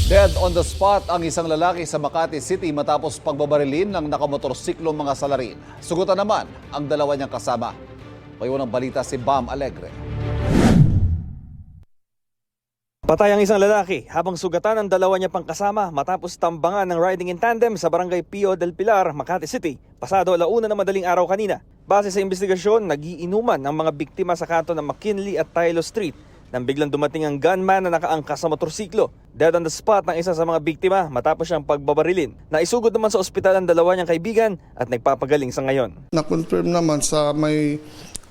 Dead on the spot ang isang lalaki sa Makati City matapos pagbabarilin ng nakamotorsiklong mga salarin. Sugutan naman ang dalawa niyang kasama. May unang balita si Bam Alegre. Patay ang isang lalaki habang sugatan ang dalawa niya pang kasama matapos tambangan ng riding in tandem sa barangay Pio del Pilar, Makati City, pasado 1:00 na madaling araw kanina. Base sa investigasyon, nagiinuman ang mga biktima sa kanto ng McKinley at Tylo Street nang biglang dumating ang gunman na nakaangkas sa motorsiklo. Dead on the spot ang isa sa mga biktima matapos siyang pagbabarilin. Naisugod naman sa ospital ang dalawa niyang kaibigan at nagpapagaling sa ngayon. Na-confirm naman sa may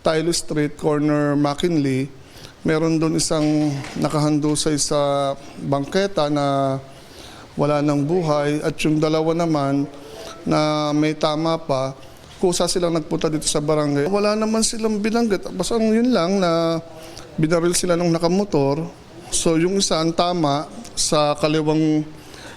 Tylo Street, corner McKinley, meron doon isang nakahandusay sa bangketa na wala ng buhay at yung dalawa naman na may tama pa, kusa silang nagpunta dito sa barangay. Wala naman silang binanggit, basta yun lang na binaril sila ng nakamotor. So yung isa ang tama sa kaliwang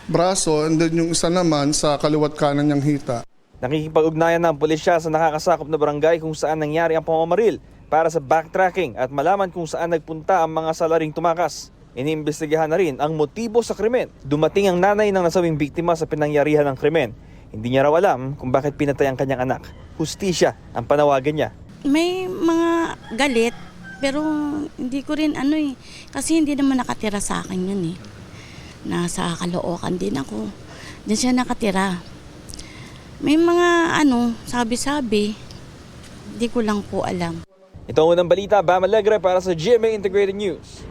braso and then yung isa naman sa kaliwat kanan niyang hita. Nakikipag-ugnayan ng pulisya sa nakakasakop na barangay kung saan nangyari ang pamamaril para sa backtracking at malaman kung saan nagpunta ang mga salaring tumakas. Iniimbestigahan na rin ang motibo sa krimen. Dumating ang nanay ng nasabing biktima sa pinangyarihan ng krimen. Hindi niya raw alam kung bakit pinatay ang kanyang anak. Hustisya ang panawagan niya. May mga galit, pero hindi ko rin kasi hindi naman nakatira sa akin yun eh. Nasa Caloocan din ako. Diyan siya nakatira. May mga sabi-sabi, hindi ko lang po alam. Ito ang unang balita, Bam Alegre para sa GMA Integrated News.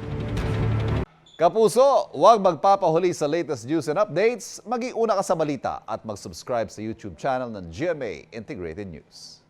Kapuso, huwag magpapahuli sa latest news and updates. Mag-iuna ka sa balita at mag-subscribe sa YouTube channel ng GMA Integrated News.